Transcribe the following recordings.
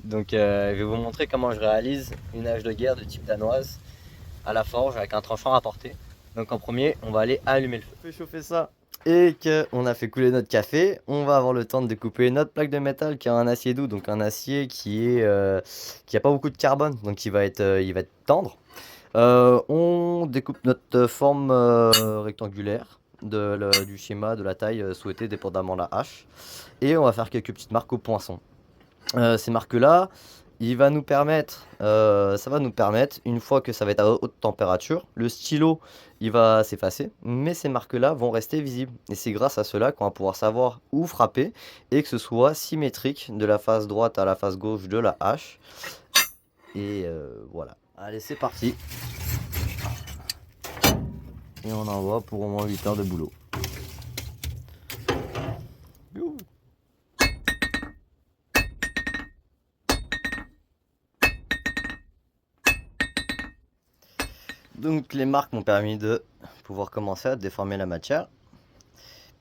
Donc je vais vous montrer comment je réalise une hache de guerre de type danoise à la forge avec un tranchant rapporté. Donc en premier, on va aller allumer le feu. On fait chauffer ça et qu'on a fait couler notre café, on va avoir le temps de découper notre plaque de métal qui a un acier doux, donc un acier qui a pas beaucoup de carbone, donc il va être tendre. On découpe notre forme rectangulaire du schéma de la taille souhaitée dépendamment de la hache et on va faire quelques petites marques au poinçon. Ces marques-là, ça va nous permettre, une fois que ça va être à haute température, le stylo, il va s'effacer, mais ces marques-là vont rester visibles. Et c'est grâce à cela qu'on va pouvoir savoir où frapper et que ce soit symétrique de la face droite à la face gauche de la hache. Et voilà. Allez, c'est parti. Et on envoie pour au moins 8 heures de boulot. Youhou. Donc les marques m'ont permis de pouvoir commencer à déformer la matière.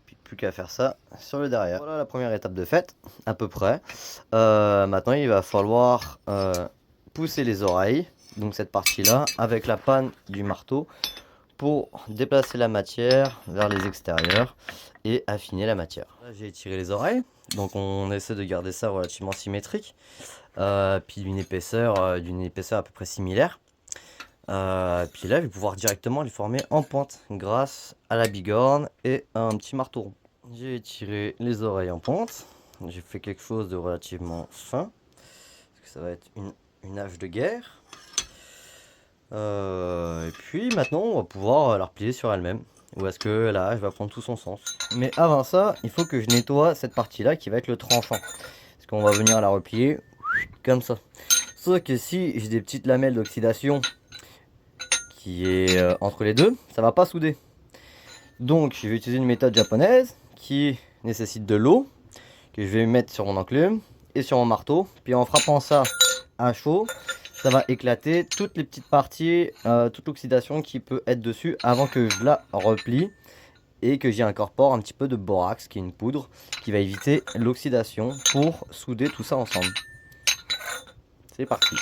Puis plus qu'à faire ça sur le derrière. Voilà la première étape de faite, à peu près. Maintenant il va falloir pousser les oreilles, donc cette partie-là, avec la panne du marteau pour déplacer la matière vers les extérieurs et affiner la matière. Là j'ai étiré les oreilles, donc on essaie de garder ça relativement symétrique, puis d'une épaisseur à peu près similaire. Puis là, je vais pouvoir directement les former en pointe grâce à la bigorne et à un petit marteau rond. J'ai étiré les oreilles en pointe. J'ai fait quelque chose de relativement fin. Parce que ça va être une hache de guerre. Et puis maintenant, on va pouvoir la replier sur elle-même. Ou est-ce que la hache va prendre tout son sens. Mais avant ça, il faut que je nettoie cette partie-là qui va être le tranchant. Parce qu'on va venir la replier comme ça. Sauf que si j'ai des petites lamelles d'oxydation qui est entre les deux, ça va pas souder. Donc je vais utiliser une méthode japonaise qui nécessite de l'eau que je vais mettre sur mon enclume et sur mon marteau. Puis en frappant ça à chaud, ça va éclater toutes les petites parties, toute l'oxydation qui peut être dessus avant que je la replie et que j'y incorpore un petit peu de borax qui est une poudre qui va éviter l'oxydation pour souder tout ça ensemble. C'est parti.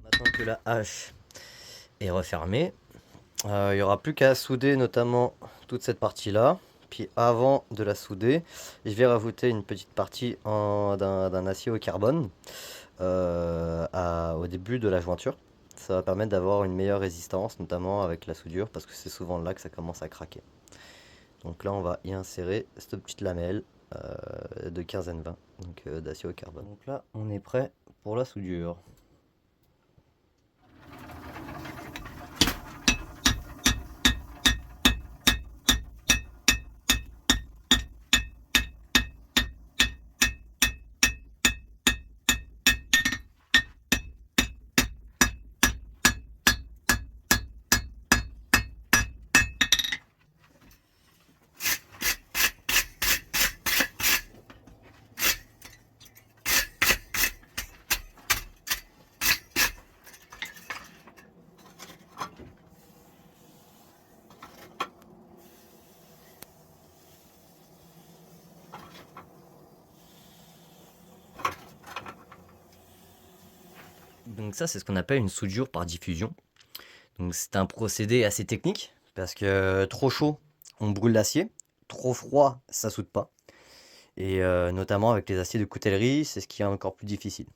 Maintenant que la hache est refermée, il n'y aura plus qu'à souder notamment toute cette partie-là. Puis avant de la souder, je vais rajouter une petite partie d'un acier au carbone au début de la jointure. Ça va permettre d'avoir une meilleure résistance, notamment avec la soudure, parce que c'est souvent là que ça commence à craquer. Donc là, on va y insérer cette petite lamelle de 15N20, donc d'acier au carbone. Donc là, on est prêt pour la soudure. Donc ça, c'est ce qu'on appelle une soudure par diffusion. Donc c'est un procédé assez technique parce que trop chaud, on brûle l'acier, trop froid, ça soude pas. Et notamment avec les aciers de coutellerie, c'est ce qui est encore plus difficile.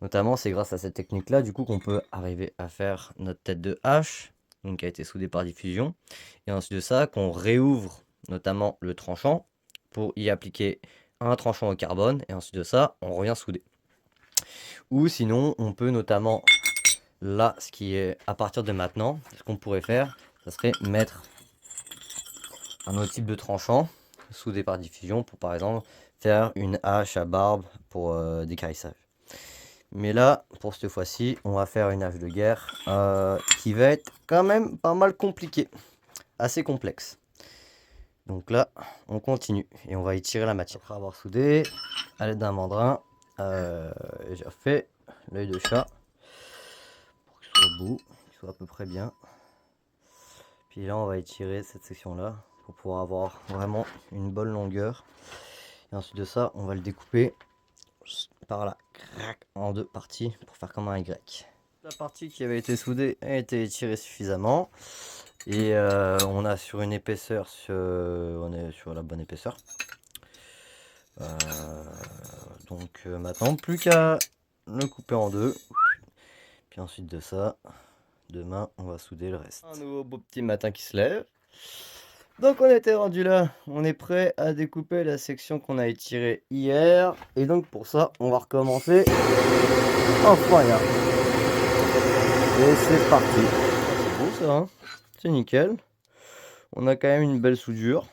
Notamment, c'est grâce à cette technique-là, du coup, qu'on peut arriver à faire notre tête de hache, donc qui a été soudée par diffusion. Et ensuite de ça, qu'on réouvre notamment le tranchant pour y appliquer un tranchant au carbone. Et ensuite de ça, on revient souder. Ou sinon, on peut notamment, là, ce qui est à partir de maintenant, ce qu'on pourrait faire, ça serait mettre un autre type de tranchant soudé par diffusion pour par exemple faire une hache à barbe pour décarissage. Mais là, pour cette fois-ci, on va faire une hache de guerre qui va être quand même pas mal compliquée, assez complexe. Donc là, on continue et on va étirer la matière. Après avoir soudé, à l'aide d'un mandrin, j'ai fait l'œil de chat pour qu'il soit beau, qu'il soit à peu près bien. Puis là, on va étirer cette section-là pour pouvoir avoir vraiment une bonne longueur. Et ensuite de ça, on va le découper par là, en deux parties pour faire comme un Y. La partie qui avait été soudée a été étirée suffisamment. Et on a sur une épaisseur, on est sur la bonne épaisseur. Donc maintenant, plus qu'à le couper en deux. Puis ensuite de ça, demain, on va souder le reste. Un nouveau beau petit matin qui se lève. Donc on était rendu là, on est prêt à découper la section qu'on a étirée hier. Et donc pour ça, on va recommencer en foyer. Et c'est parti. C'est beau ça, hein, c'est nickel. On a quand même une belle soudure.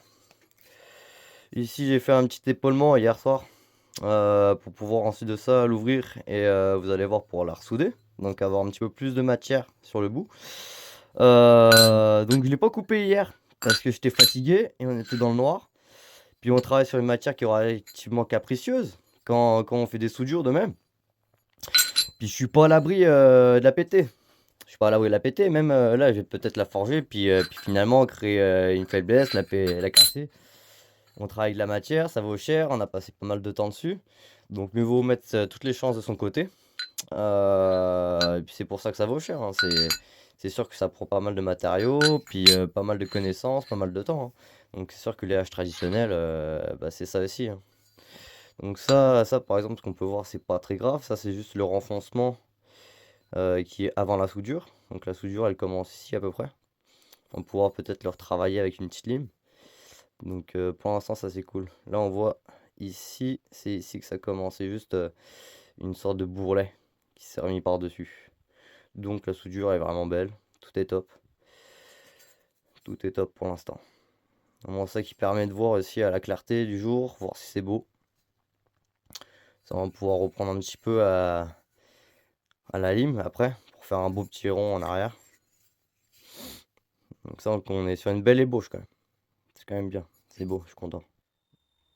Ici j'ai fait un petit épaulement hier soir pour pouvoir ensuite de ça l'ouvrir et vous allez voir pour la ressouder. Donc avoir un petit peu plus de matière sur le bout. Donc je l'ai pas coupé hier parce que j'étais fatigué et on était dans le noir. Puis on travaille sur une matière qui est relativement capricieuse quand on fait des soudures de même. Puis je suis pas à l'abri de la péter. Je suis pas à l'abri de la péter, même là je vais peut-être la forger puis finalement créer une faiblesse, la casser. On travaille de la matière, ça vaut cher, on a passé pas mal de temps dessus. Donc mieux vaut mettre toutes les chances de son côté. Et puis c'est pour ça que ça vaut cher, hein. C'est sûr que ça prend pas mal de matériaux, puis pas mal de connaissances, pas mal de temps, hein. Donc c'est sûr que les haches traditionnelles, bah, c'est ça aussi, hein. Donc ça par exemple, ce qu'on peut voir, c'est pas très grave. Ça, c'est juste le renfoncement qui est avant la soudure. Donc la soudure, elle commence ici à peu près. On va pouvoir peut-être le retravailler avec une petite lime. Donc pour l'instant, ça c'est cool. Là, on voit ici, c'est ici que ça commence. C'est juste une sorte de bourrelet qui s'est remis par-dessus. Donc la soudure est vraiment belle. Tout est top. Tout est top pour l'instant. Vraiment ça qui permet de voir aussi à la clarté du jour, voir si c'est beau. Ça va pouvoir reprendre un petit peu à la lime après, pour faire un beau petit rond en arrière. Donc ça, on est sur une belle ébauche quand même. C'est quand même bien. C'est beau, je suis content.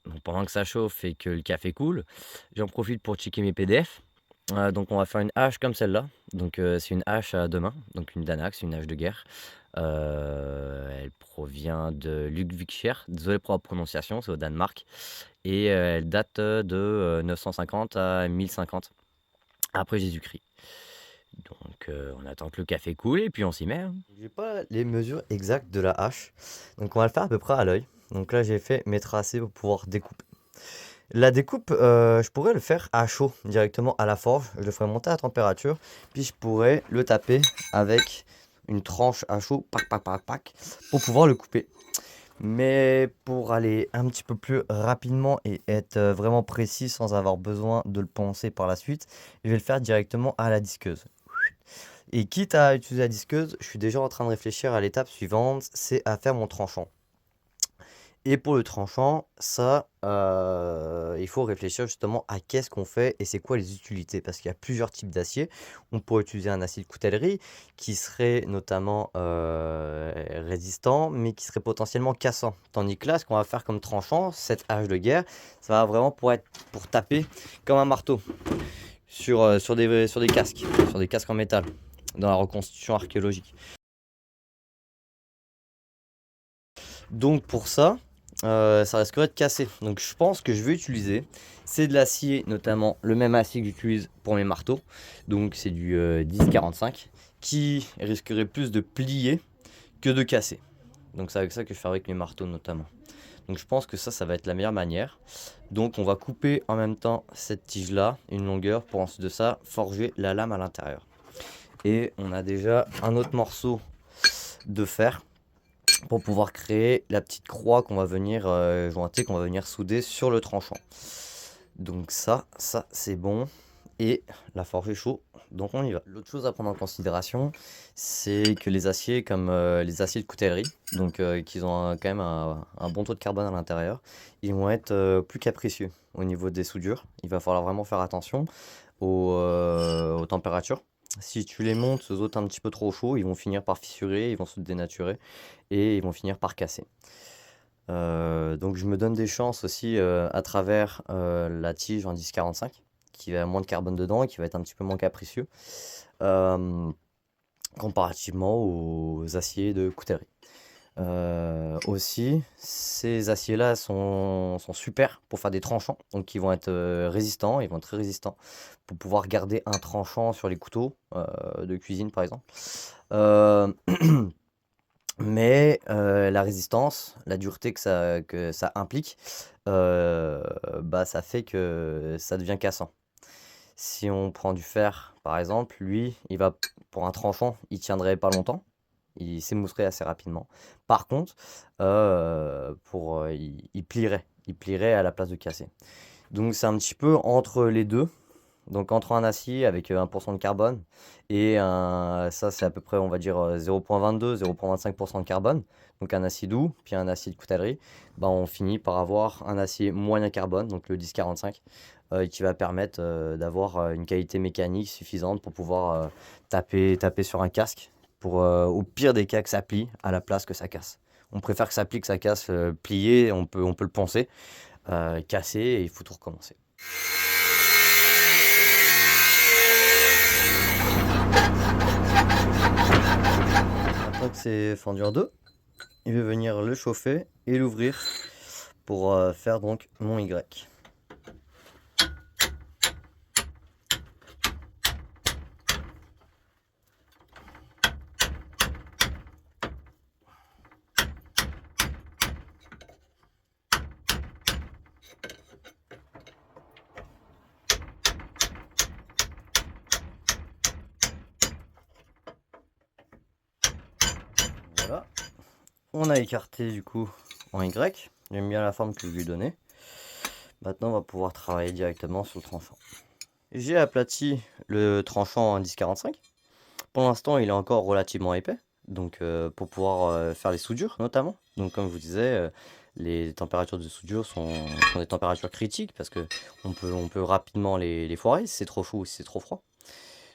Donc pendant que ça chauffe et que le café coule, j'en profite pour checker mes PDF. Donc on va faire une hache comme celle-là. Donc c'est une hache à deux mains, donc une Danax, une hache de guerre. Elle provient de Ludwigshafen, désolé pour la prononciation, c'est au Danemark. Et elle date de 950 à 1050 après Jésus-Christ. Donc on attend que le café coule et puis on s'y met, hein. J'ai pas les mesures exactes de la hache, donc on va le faire à peu près à l'œil. Donc là, j'ai fait mes tracés pour pouvoir découper. La découpe, je pourrais le faire à chaud, directement à la forge. Je le ferai monter à température, puis je pourrais le taper avec une tranche à chaud, pac, pac, pac, pac, pour pouvoir le couper. Mais pour aller un petit peu plus rapidement et être vraiment précis sans avoir besoin de le poncer par la suite, je vais le faire directement à la disqueuse. Et quitte à utiliser la disqueuse, je suis déjà en train de réfléchir à l'étape suivante, c'est à faire mon tranchant. Et pour le tranchant, ça, il faut réfléchir justement à qu'est-ce qu'on fait et c'est quoi les utilités. Parce qu'il y a plusieurs types d'acier. On pourrait utiliser un acier de coutellerie qui serait notamment résistant, mais qui serait potentiellement cassant. Tandis que là, ce qu'on va faire comme tranchant, cette hache de guerre, ça va vraiment pour taper comme un marteau sur des casques en métal, dans la reconstitution archéologique. Donc pour ça, ça risquerait de casser. Donc je pense que je vais utiliser, c'est de l'acier, notamment le même acier que j'utilise pour mes marteaux. Donc c'est du 1045 qui risquerait plus de plier que de casser. Donc c'est avec ça que je fais avec mes marteaux notamment. Donc je pense que ça va être la meilleure manière. Donc on va couper en même temps cette tige là, une longueur, pour ensuite de ça forger la lame à l'intérieur. Et on a déjà un autre morceau de fer pour pouvoir créer la petite croix qu'on va venir jointer, qu'on va venir souder sur le tranchant. Donc ça c'est bon. Et la forge est chaud, donc on y va. L'autre chose à prendre en considération, c'est que les aciers comme les aciers de coutellerie, donc qui ont quand même un bon taux de carbone à l'intérieur, ils vont être plus capricieux au niveau des soudures. Il va falloir vraiment faire attention. aux températures. Si tu les montes aux autres un petit peu trop chaud, ils vont finir par fissurer, ils vont se dénaturer et ils vont finir par casser. Donc je me donne des chances aussi à travers la tige en 1045 qui va moins de carbone dedans et qui va être un petit peu moins capricieux comparativement aux aciers de coutellerie. Aussi, ces aciers-là sont super pour faire des tranchants, donc ils vont être résistants, ils vont être très résistants pour pouvoir garder un tranchant sur les couteaux de cuisine par exemple. Euh, mais la résistance, la dureté que ça implique, euh, bah, ça fait que ça devient cassant. Si on prend du fer, par exemple, lui, pour un tranchant, il tiendrait pas longtemps. Il s'émousserait assez rapidement. Par contre, il plierait. Il plierait à la place de casser. Donc c'est un petit peu entre les deux. Donc entre un acier avec 1% de carbone ça c'est à peu près on va dire 0,22, 0,25% de carbone. Donc un acier doux, puis un acier de coutellerie, bah, on finit par avoir un acier moyen carbone, donc le 1045, qui va permettre d'avoir une qualité mécanique suffisante pour pouvoir taper sur un casque, pour au pire des cas que ça plie à la place que ça casse. On préfère que ça plie que ça casse, plier, on peut le poncer, casser et il faut tout recommencer. Maintenant que c'est fendu en deux, je vais venir le chauffer et l'ouvrir pour faire donc mon Y. Voilà. On a écarté du coup en Y. J'aime bien la forme que je lui ai donnée. Maintenant, on va pouvoir travailler directement sur le tranchant. J'ai aplati le tranchant en 1045. Pour l'instant, il est encore relativement épais. Donc, pour pouvoir faire les soudures notamment. Donc, comme je vous disais, les températures de soudure sont des températures critiques parce que on peut rapidement les foirer si c'est trop chaud ou si c'est trop froid.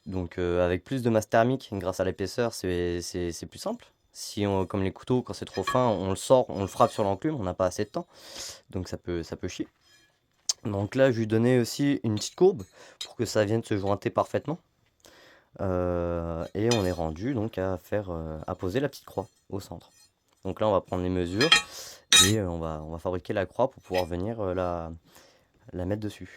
Donc avec plus de masse thermique, grâce à l'épaisseur, c'est plus simple. Si comme les couteaux, quand c'est trop fin, on le sort, on le frappe sur l'enclume, on n'a pas assez de temps. Donc ça peut chier. Donc là, je lui donnais aussi une petite courbe pour que ça vienne se jointer parfaitement. Et on est rendu donc à poser la petite croix au centre. Donc là, on va prendre les mesures et on va fabriquer la croix pour pouvoir venir la mettre dessus.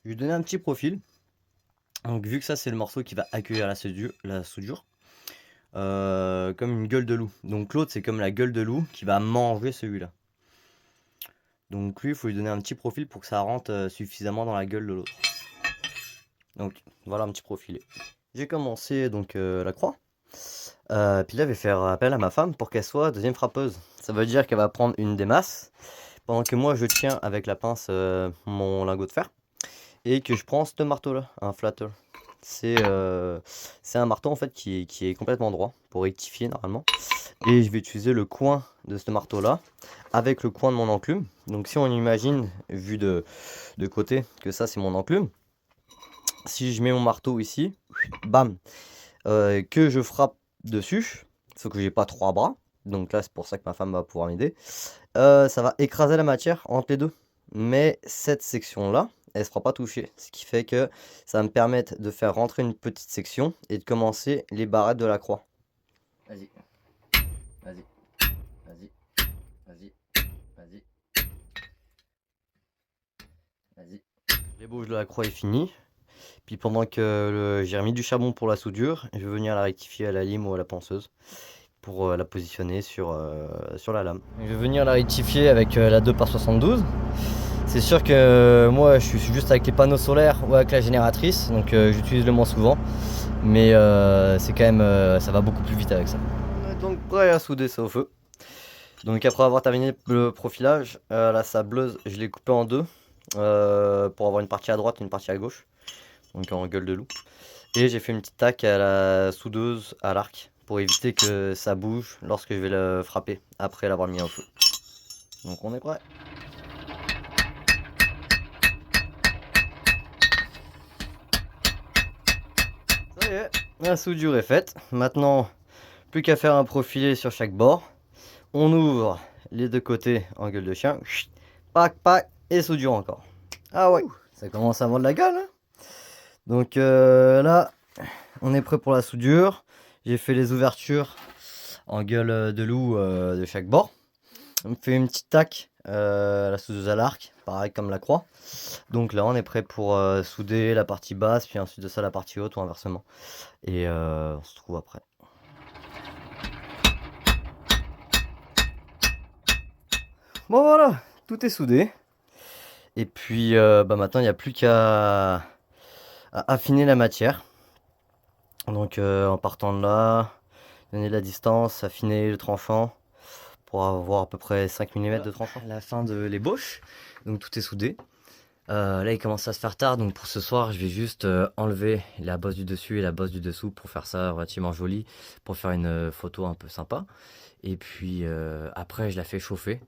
Je lui donnais un petit profil. Donc vu que ça c'est le morceau qui va accueillir la soudure, comme une gueule de loup. Donc l'autre c'est comme la gueule de loup qui va manger celui-là. Donc lui il faut lui donner un petit profil pour que ça rentre suffisamment dans la gueule de l'autre. Donc voilà un petit profilé. J'ai commencé donc la croix. Puis là je vais faire appel à ma femme pour qu'elle soit deuxième frappeuse. Ça veut dire qu'elle va prendre une des masses, pendant que moi je tiens avec la pince mon lingot de fer. Et que je prends ce marteau là, un flatter. C'est un marteau en fait qui est complètement droit pour rectifier normalement. Et je vais utiliser le coin de ce marteau là avec le coin de mon enclume. Donc si on imagine, vu de côté, que ça c'est mon enclume. Si je mets mon marteau ici, bam, que je frappe dessus, sauf que j'ai pas trois bras. Donc là c'est pour ça que ma femme va pouvoir m'aider. Ça va écraser la matière entre les deux. Mais cette section là, elle ne se fera pas toucher. Ce qui fait que ça va me permettre de faire rentrer une petite section et de commencer les barrettes de la croix. Vas-y, vas-y, vas-y, vas-y, vas-y, vas-y. L'ébauche de la croix est finie. Puis pendant que j'ai remis du charbon pour la soudure, je vais venir la rectifier à la lime ou à la ponceuse pour la positionner sur la lame. Je vais venir la rectifier avec la 2x72. C'est sûr que moi je suis juste avec les panneaux solaires ou avec la génératrice, donc j'utilise le moins souvent, mais c'est quand même, ça va beaucoup plus vite avec ça. On est donc prêt à souder ça au feu. Donc après avoir terminé le profilage, la sableuse je l'ai coupée en deux pour avoir une partie à droite et une partie à gauche, donc en gueule de loup. Et j'ai fait une petite taque à la soudeuse à l'arc pour éviter que ça bouge lorsque je vais le frapper après l'avoir mis au feu. Donc on est prêt. Ça y est, la soudure est faite. Maintenant, plus qu'à faire un profilé sur chaque bord. On ouvre les deux côtés en gueule de chien. Pac, pac, et soudure encore. Ah ouais, ça commence à avoir de la gueule. Hein. Donc là, on est prêt pour la soudure. J'ai fait les ouvertures en gueule de loup de chaque bord. On fait une petite taque la soudeuse à l'arc, pareil comme la croix. Donc là, on est prêt pour souder la partie basse, puis ensuite de ça la partie haute ou inversement. Et on se trouve après. Bon voilà, tout est soudé. Et puis maintenant, il n'y a plus qu'à affiner la matière. Donc en partant de là, donner la distance, affiner le tranchant pour avoir à peu près 5 mm de tranchant. La fin de l'ébauche, donc tout est soudé. Là il commence à se faire tard, donc pour ce soir je vais juste enlever la bosse du dessus et la bosse du dessous pour faire ça relativement joli, pour faire une photo un peu sympa. Et puis après je la fais chauffer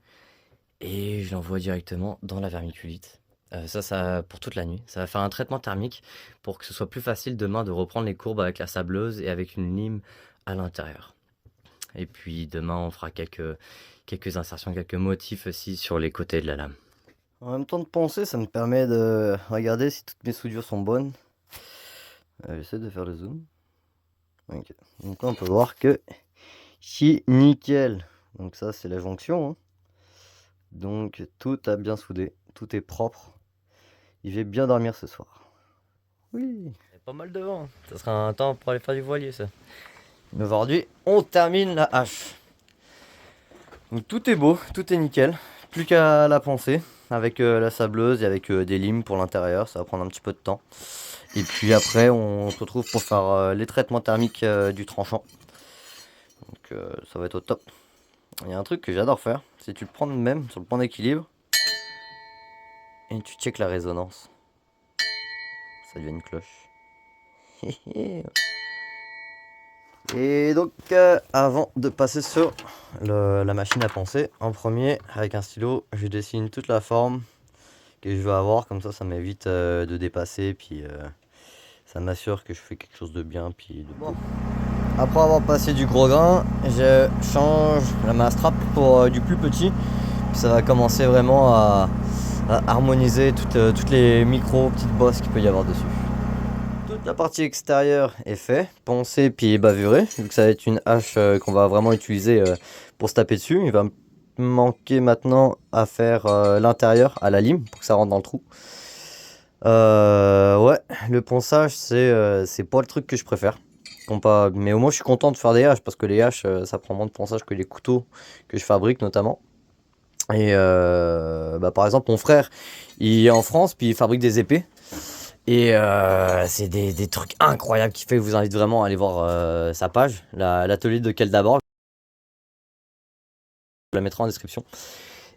et je l'envoie directement dans la vermiculite. Ça pour toute la nuit. Ça va faire un traitement thermique pour que ce soit plus facile demain de reprendre les courbes avec la sableuse et avec une lime à l'intérieur. Et puis demain on fera quelques insertions, quelques motifs aussi sur les côtés de la lame. En même temps de poncer, ça me permet de regarder si toutes mes soudures sont bonnes. J'essaie de faire le zoom. Okay. Donc là on peut voir que c'est nickel. Donc ça c'est la jonction. Hein. Donc tout a bien soudé, tout est propre. Il va bien dormir ce soir. Oui. Il y a pas mal de vent. Ça sera un temps pour aller faire du voilier ça. Mais aujourd'hui on termine la hache. Donc tout est beau, tout est nickel. Plus qu'à la poncer avec la sableuse et avec des limes pour l'intérieur. Ça va prendre un petit peu de temps. Et puis après on se retrouve pour faire les traitements thermiques du tranchant. Donc ça va être au top. Il y a un truc que j'adore faire, c'est tu le prends même sur le point d'équilibre et tu checkes la résonance. Ça devient une cloche. Et donc avant de passer sur la machine à poncer, en premier avec un stylo je dessine toute la forme que je veux avoir, comme ça m'évite de dépasser, puis ça m'assure que je fais quelque chose de bien, puis de beau. Après avoir passé du gros grain, je change la masse strap pour du plus petit, puis ça va commencer vraiment à harmoniser toutes les micro petites bosses qu'il peut y avoir dessus. Toute la partie extérieure est faite, poncée puis bavurée, vu que ça va être une hache qu'on va vraiment utiliser pour se taper dessus. Il va me manquer maintenant à faire l'intérieur à la lime pour que ça rentre dans le trou. Ouais, le ponçage c'est pas le truc que je préfère. Mais au moins je suis content de faire des haches, parce que les haches ça prend moins de ponçage que les couteaux que je fabrique notamment. Et par exemple mon frère il est en France puis il fabrique des épées. Et c'est des trucs incroyables qu'il fait. Je vous invite vraiment à aller voir sa page, l'atelier de Keldabor. Je la mettrai en description.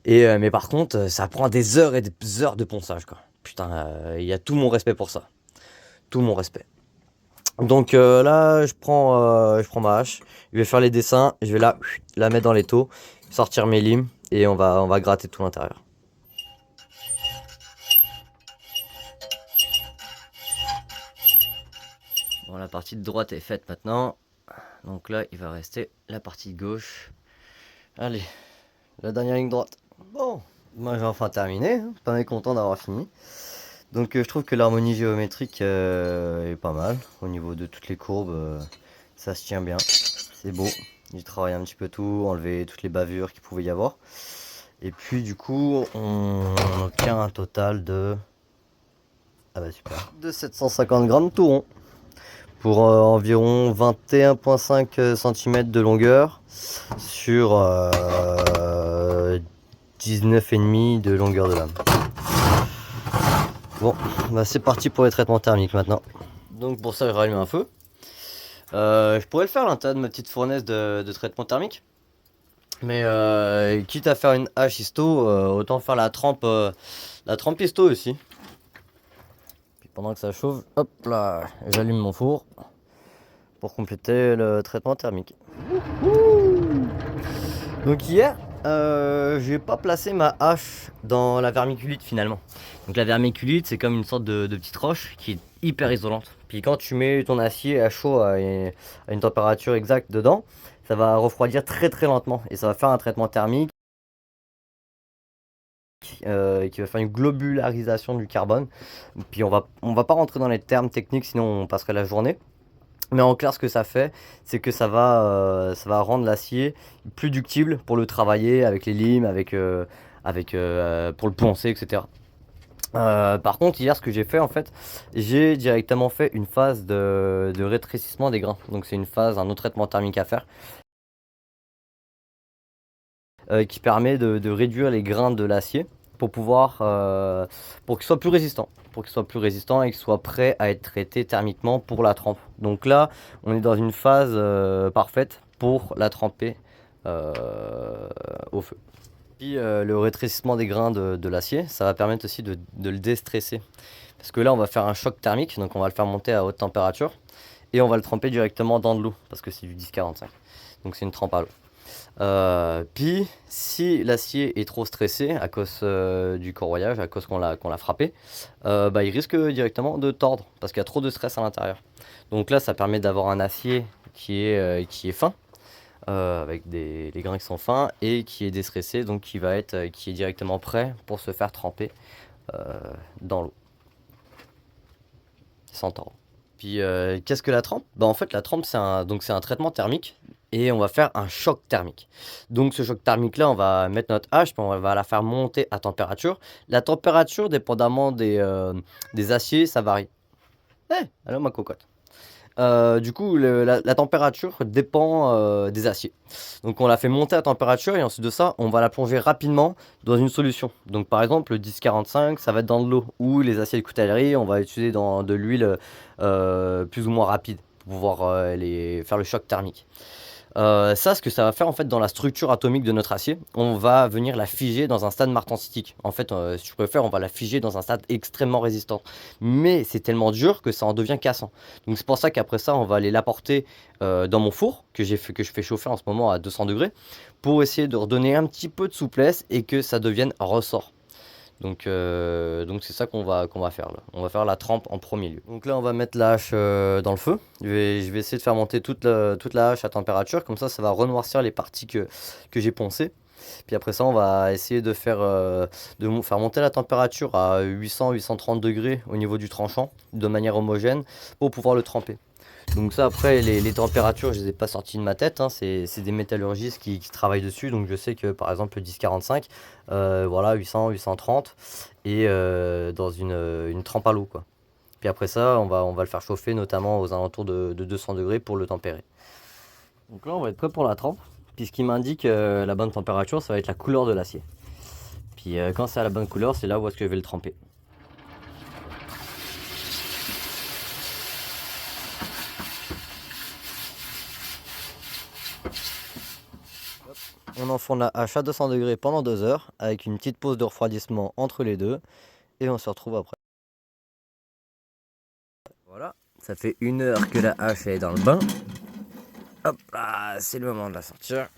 Et mais par contre, ça prend des heures et des heures de ponçage, quoi. Putain, il y a tout mon respect pour ça. Tout mon respect. Donc là, je prends ma hache. Je vais faire les dessins. Je vais la mettre dans l'étau, sortir mes limes et on va gratter tout l'intérieur. Bon, la partie de droite est faite maintenant. Donc là, il va rester la partie de gauche. Allez, la dernière ligne droite. Bon, moi j'ai enfin terminé. Hein. Pas content d'avoir fini. Donc je trouve que l'harmonie géométrique est pas mal. Au niveau de toutes les courbes, ça se tient bien. C'est beau. J'ai travaillé un petit peu tout, enlevé toutes les bavures qu'il pouvait y avoir. Et puis du coup, on obtient un total de... Ah bah super. De 750 grammes tout rond. Pour environ 21,5 cm de longueur sur 19,5 de longueur de lame. Bon, bah c'est parti pour les traitements thermiques maintenant. Donc pour ça je rallume un feu. Je pourrais le faire l'intérieur de ma petite fournaise de traitement thermique. Mais quitte à faire une hache histo, autant faire la trempe histo aussi. Pendant que ça chauffe, hop là, j'allume mon four. pour compléter le traitement thermique. Donc hier, j'ai pas placé ma hache dans la vermiculite finalement. Donc la vermiculite, c'est comme une sorte de petite roche qui est hyper isolante. Puis quand tu mets ton acier à chaud à une température exacte dedans, ça va refroidir très très lentement et ça va faire un traitement thermique qui va faire une globularisation du carbone. Puis on va pas rentrer dans les termes techniques, sinon on passerait la journée. Mais en clair, ce que ça fait, c'est que ça va rendre l'acier plus ductible pour le travailler avec les limes, pour le poncer, etc. Par contre, hier, ce que j'ai fait, en fait, j'ai directement fait une phase de rétrécissement des grains. Donc c'est une phase, un autre traitement thermique à faire, qui permet de réduire les grains de l'acier pour pour qu'il soit plus résistant. Pour qu'il soit plus résistant et qu'il soit prêt à être traité thermiquement pour la trempe. Donc là, on est dans une phase parfaite pour la tremper au feu. Puis le rétrécissement des grains de l'acier, ça va permettre aussi de le déstresser. Parce que là, on va faire un choc thermique, donc on va le faire monter à haute température et on va le tremper directement dans de l'eau parce que c'est du 10-45. Donc c'est une trempe à l'eau. Puis si l'acier est trop stressé à cause du corroyage, à cause qu'on l'a frappé, il risque directement de tordre parce qu'il y a trop de stress à l'intérieur. Donc là, ça permet d'avoir un acier qui est fin, avec les grains qui sont fins et qui est déstressé, donc qui est directement prêt pour se faire tremper euh, dans l'eau, sans tordre. Puis qu'est-ce que la trempe? En fait, la trempe, c'est un traitement thermique et on va faire un choc thermique. Donc ce choc thermique-là, on va mettre notre hache, puis on va la faire monter à température. La température, dépendamment des aciers, ça varie. Allô ma cocotte. Du coup, la température dépend des aciers. Donc on la fait monter à température et ensuite de ça, on va la plonger rapidement dans une solution. Donc par exemple, le 10-45, ça va être dans de l'eau. Ou les aciers de coutellerie, on va utiliser de l'huile plus ou moins rapide pour pouvoir faire le choc thermique. Ça, ce que ça va faire en fait dans la structure atomique de notre acier, on va venir la figer dans un stade martensitique. En fait, si tu préfères, on va la figer dans un stade extrêmement résistant. Mais c'est tellement dur que ça en devient cassant. Donc c'est pour ça qu'après ça, on va aller l'apporter dans mon four que je fais chauffer en ce moment à 200 degrés pour essayer de redonner un petit peu de souplesse et que ça devienne ressort. Donc c'est ça qu'on va faire là. On va faire la trempe en premier lieu. Donc là, on va mettre la hache dans le feu. Je vais essayer de faire monter toute la hache à température. Comme ça va renoircir les parties que j'ai poncées. Puis après ça, on va essayer de faire monter la température à 800-830 degrés au niveau du tranchant, de manière homogène, pour pouvoir le tremper. Donc ça, après, les températures, je les ai pas sorties de ma tête, hein. C'est des métallurgistes qui travaillent dessus. Donc je sais que par exemple le 10-45, voilà, 800-830 et dans une trempe à l'eau, quoi. Puis après ça, on va le faire chauffer notamment aux alentours de 200 degrés pour le tempérer. Donc là, on va être prêt pour la trempe. Puis ce qui m'indique la bonne température, ça va être la couleur de l'acier. Puis quand c'est à la bonne couleur, c'est là où est-ce que je vais le tremper. On enfourne la hache à 200 degrés pendant 2 heures avec une petite pause de refroidissement entre les deux et on se retrouve après. Voilà, ça fait 1 heure que la hache est dans le bain. Hop là, c'est le moment de la sortir.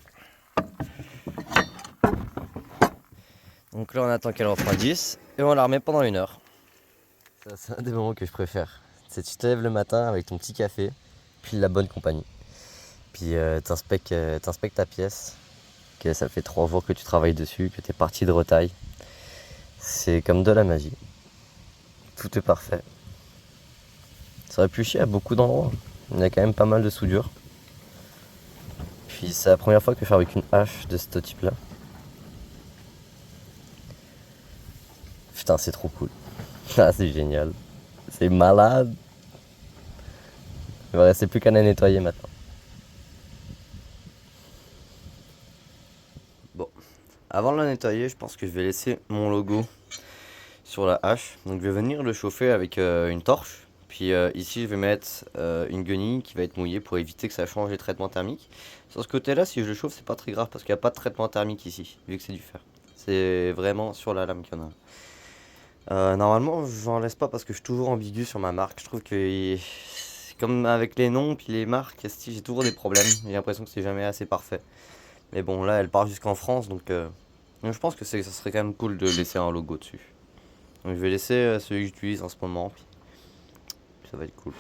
Donc là, on attend qu'elle refroidisse et on la remet pendant 1 heure. Ça, c'est un des moments que je préfère. C'est tu te lèves le matin avec ton petit café, puis la bonne compagnie. Puis t'inspectes ta pièce. Que ça fait 3 jours que tu travailles dessus, que tu es parti de retaille. C'est comme de la magie. Tout est parfait. Ça aurait pu chier à beaucoup d'endroits. Il y a quand même pas mal de soudure. Puis c'est la première fois que je fais avec une hache de ce type-là. Putain, c'est trop cool. Ah, c'est génial. C'est malade. Il va rester plus qu'à la nettoyer maintenant. Bon, avant de la nettoyer, je pense que je vais laisser mon logo sur la hache. Donc je vais venir le chauffer avec une torche. Puis ici, je vais mettre une guenille qui va être mouillée pour éviter que ça change les traitements thermiques. Sur ce côté-là, si je le chauffe, c'est pas très grave parce qu'il n'y a pas de traitement thermique ici, vu que c'est du fer. C'est vraiment sur la lame qu'il y en a. Normalement, j'en laisse pas parce que je suis toujours ambigu sur ma marque. Je trouve que comme avec les noms puis les marques, j'ai toujours des problèmes. J'ai l'impression que c'est jamais assez parfait. Mais bon, là, elle part jusqu'en France, donc je pense que ça serait quand même cool de laisser un logo dessus. Donc je vais laisser celui que j'utilise en ce moment, puis ça va être cool.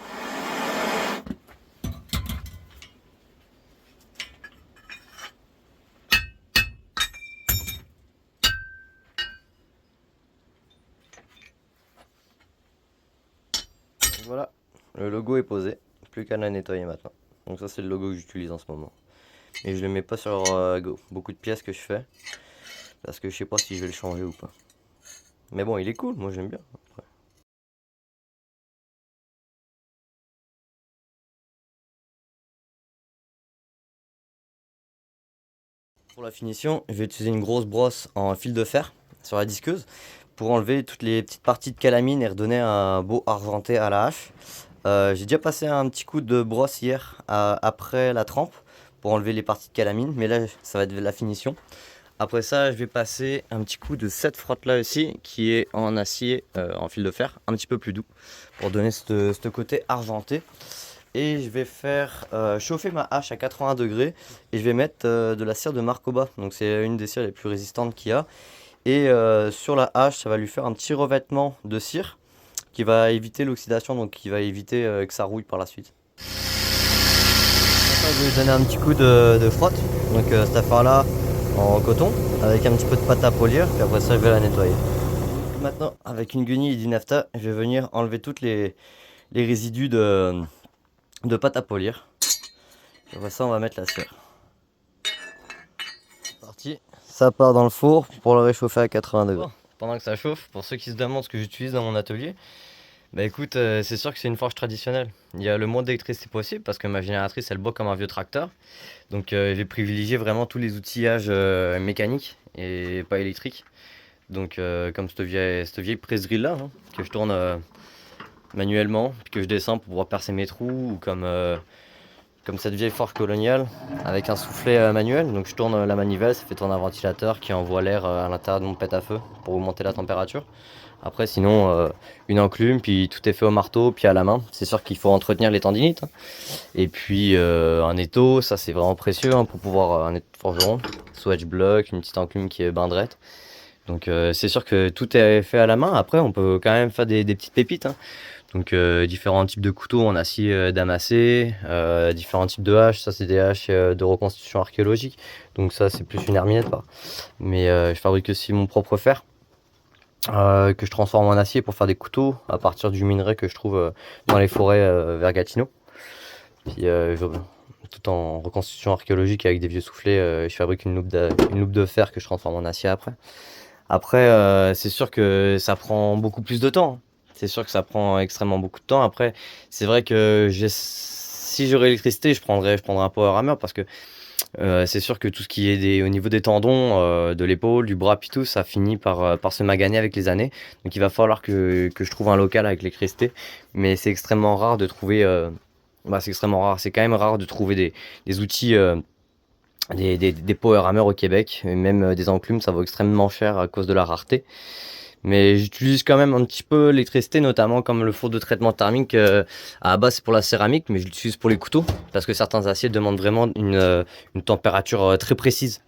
Donc voilà, le logo est posé, plus qu'à la nettoyer maintenant. Donc ça c'est le logo que j'utilise en ce moment. Et je le mets pas sur beaucoup de pièces que je fais, parce que je sais pas si je vais le changer ou pas. Mais bon, il est cool, moi j'aime bien. Après. Pour la finition, je vais utiliser une grosse brosse en fil de fer sur la disqueuse pour enlever toutes les petites parties de calamine et redonner un beau argenté à la hache. J'ai déjà passé un petit coup de brosse hier après la trempe pour enlever les parties de calamine, mais là ça va être la finition. Après ça, je vais passer un petit coup de cette frotte là aussi qui est en acier, en fil de fer, un petit peu plus doux pour donner ce côté argenté. Et je vais faire chauffer ma hache à 80 degrés et je vais mettre de la cire de Marcoba. Donc c'est une des cires les plus résistantes qu'il y a. Et sur la hache, ça va lui faire un petit revêtement de cire qui va éviter l'oxydation, donc qui va éviter que ça rouille par la suite. Après, je vais lui donner un petit coup de frotte, donc cette affaire là en coton, avec un petit peu de pâte à polir, puis après ça je vais la nettoyer. Maintenant, avec une guenille et du nafta, je vais venir enlever toutes les résidus de pâte à polir. Et après ça, on va mettre la cire. C'est parti. Ça part dans le four pour le réchauffer à 80 degrés. Bon, pendant que ça chauffe, pour ceux qui se demandent ce que j'utilise dans mon atelier, bah écoute, c'est sûr que c'est une forge traditionnelle. Il y a le moins d'électricité possible parce que ma génératrice elle boit comme un vieux tracteur. Donc j'ai privilégié vraiment tous les outillages mécaniques et pas électriques. Donc comme cette vieille presse drill là hein, que je tourne manuellement, puis que je descends pour pouvoir percer mes trous, ou comme cette vieille forge coloniale avec un soufflet manuel. Donc je tourne la manivelle, ça fait tourner un ventilateur qui envoie l'air à l'intérieur de mon pète-à-feu pour augmenter la température. Après sinon une enclume, puis tout est fait au marteau, puis à la main. C'est sûr qu'il faut entretenir les tendinites. Hein. Et puis un étau, ça c'est vraiment précieux hein, pour pouvoir un étau de forgeron. Swatch block, une petite enclume qui est bindrette. Donc c'est sûr que tout est fait à la main. Après on peut quand même faire des petites pépites. Hein. Donc différents types de couteaux en acier damassé, différents types de haches, ça c'est des haches de reconstitution archéologique, donc ça c'est plus une herminette pas. Mais je fabrique aussi mon propre fer, que je transforme en acier pour faire des couteaux à partir du minerai que je trouve dans les forêts vers Gatineau. Puis tout en reconstitution archéologique avec des vieux soufflets, je fabrique une loupe de fer que je transforme en acier après. Après c'est sûr que ça prend beaucoup plus de temps. Hein. C'est sûr que ça prend extrêmement beaucoup de temps. Après, c'est vrai que si j'aurais l'électricité, je prendrais un power hammer parce que c'est sûr que tout ce qui est au niveau des tendons, de l'épaule, du bras, puis tout, ça finit par se maganer avec les années. Donc il va falloir que je trouve un local avec l'électricité. Mais c'est extrêmement rare de trouver. C'est extrêmement rare. C'est quand même rare de trouver des outils. Des power hammers au Québec, et même des enclumes, ça vaut extrêmement cher à cause de la rareté. Mais j'utilise quand même un petit peu l'électricité, notamment comme le four de traitement thermique. À la base, c'est pour la céramique, mais je l'utilise pour les couteaux parce que certains aciers demandent vraiment une température très précise.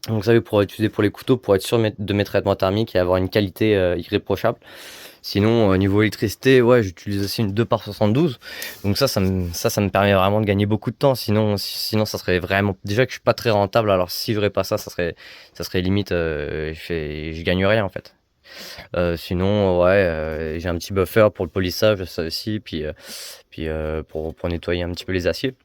Donc ça, pour utiliser pour les couteaux, pour être sûr de mes traitements thermiques et avoir une qualité irréprochable. Sinon, au niveau électricité, ouais, j'utilise aussi une 2 par 72. Donc ça me permet vraiment de gagner beaucoup de temps. Sinon, ça serait vraiment. Déjà que je suis pas très rentable, alors si je ferais pas ça, ça serait limite. Je gagne rien en fait. Sinon, ouais, j'ai un petit buffer pour le polissage, ça aussi, puis pour nettoyer un petit peu les aciers.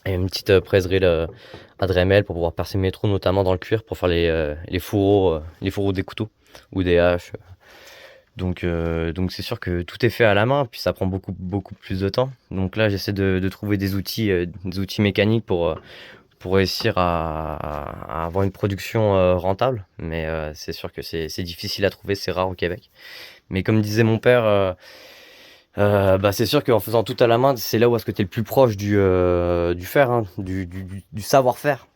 Et une petite presse drill à Dremel pour pouvoir percer mes trous, notamment dans le cuir, pour faire les fourreaux des couteaux ou des haches. Donc c'est sûr que tout est fait à la main, puis ça prend beaucoup plus de temps. Donc là, j'essaie de trouver des outils mécaniques pour réussir à avoir une production rentable. Mais c'est sûr que c'est difficile à trouver, c'est rare au Québec. Mais comme disait mon père, c'est sûr qu'en faisant tout à la main, c'est là où est-ce que tu es le plus proche du fer, hein, du savoir-faire.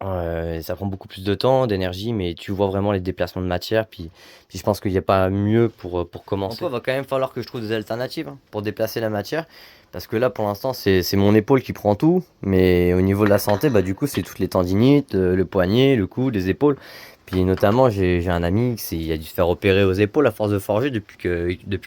Ça prend beaucoup plus de temps, d'énergie, mais tu vois vraiment les déplacements de matière. Puis je pense qu'il n'y a pas mieux pour commencer. Après, il va quand même falloir que je trouve des alternatives hein, pour déplacer la matière. Parce que là, pour l'instant, c'est mon épaule qui prend tout. Mais au niveau de la santé, bah, du coup, c'est toutes les tendinites, le poignet, le cou, les épaules. Puis notamment, j'ai un ami il a dû se faire opérer aux épaules à force de forger depuis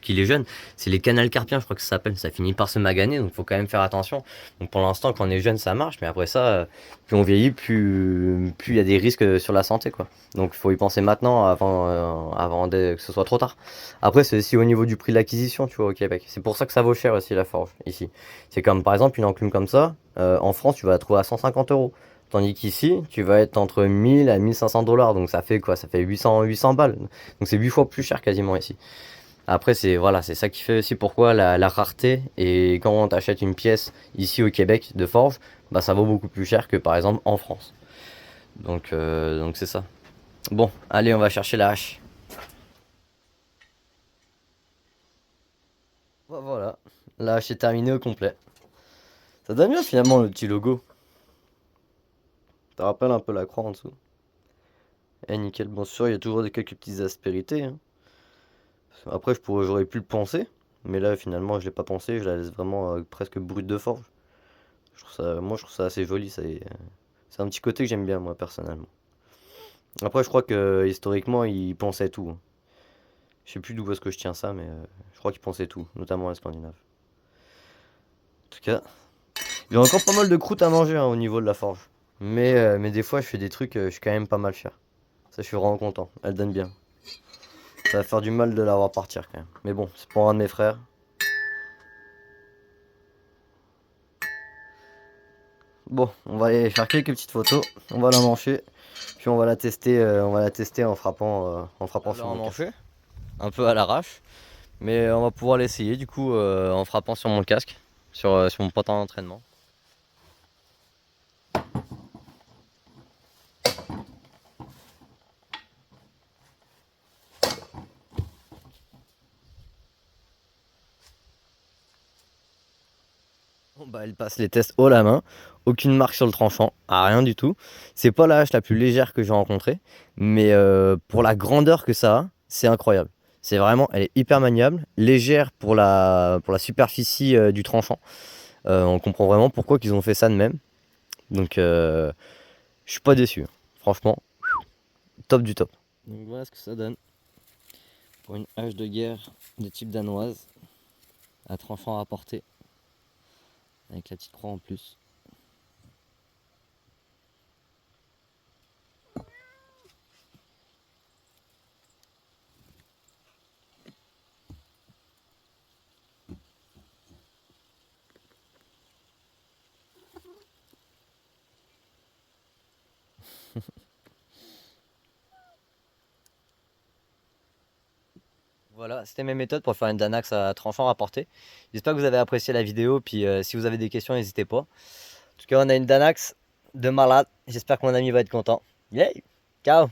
qu'il est jeune. C'est les canals carpiens, je crois que ça s'appelle. Ça finit par se maganer, donc il faut quand même faire attention. Donc pour l'instant, quand on est jeune, ça marche. Mais après ça, plus on vieillit, plus il y a des risques sur la santé, quoi. Donc il faut y penser maintenant avant que ce soit trop tard. Après, c'est aussi au niveau du prix de l'acquisition, tu vois, au Québec. C'est pour ça que ça vaut cher aussi la forge, ici. C'est comme par exemple une enclume comme ça, en France, tu vas la trouver à 150 euros. Tandis qu'ici, tu vas être entre 1000 à 1500 dollars. Donc ça fait quoi? Ça fait 800 balles. Donc c'est 8 fois plus cher quasiment ici. Après, voilà, c'est ça qui fait aussi pourquoi la rareté. Et quand on t'achète une pièce ici au Québec de forge, bah ça vaut beaucoup plus cher que par exemple en France. Donc c'est ça. Bon, allez, on va chercher la hache. Voilà, la hache est terminée au complet. Ça donne bien finalement le petit logo. Ça rappelle un peu la croix en dessous. Eh nickel, bon sûr, il y a toujours quelques petites aspérités, hein. Après, j'aurais pu le penser, mais là finalement je l'ai pas pensé, je la laisse vraiment presque brute de forge. Moi je trouve ça assez joli, c'est un petit côté que j'aime bien moi personnellement. Après, je crois que historiquement ils pensaient tout, hein. Je sais plus d'où est-ce que je tiens ça, mais je crois qu'ils pensaient tout, notamment les Scandinaves. En tout cas, il y a encore pas mal de croûtes à manger hein, au niveau de la forge. Mais des fois, je fais des trucs, je suis quand même pas mal fier. Ça, je suis vraiment content. Elle donne bien. Ça va faire du mal de la voir partir quand même. Mais bon, c'est pour un de mes frères. Bon, on va aller faire quelques petites photos. On va la mancher. Puis on va la tester en frappant sur mon casque. Un peu à l'arrache. Mais on va pouvoir l'essayer du coup en frappant sur mon casque. Sur mon pantalon d'entraînement. Bon, bah, elle passe les tests haut la main, aucune marque sur le tranchant, rien du tout. C'est pas la hache la plus légère que j'ai rencontrée, mais pour la grandeur que ça a, c'est incroyable. C'est vraiment, elle est hyper maniable, légère pour la superficie du tranchant. On comprend vraiment pourquoi qu'ils ont fait ça de même. Donc je suis pas déçu, hein. Franchement, top du top. Donc voilà ce que ça donne pour une hache de guerre de type danoise à tranchant à portée. Avec la petite croix en plus. Voilà, c'était mes méthodes pour faire une Danax à tranchant rapporté. J'espère que vous avez apprécié la vidéo, puis si vous avez des questions, n'hésitez pas. En tout cas, on a une Danax de malade. J'espère que mon ami va être content. Yay! Ciao!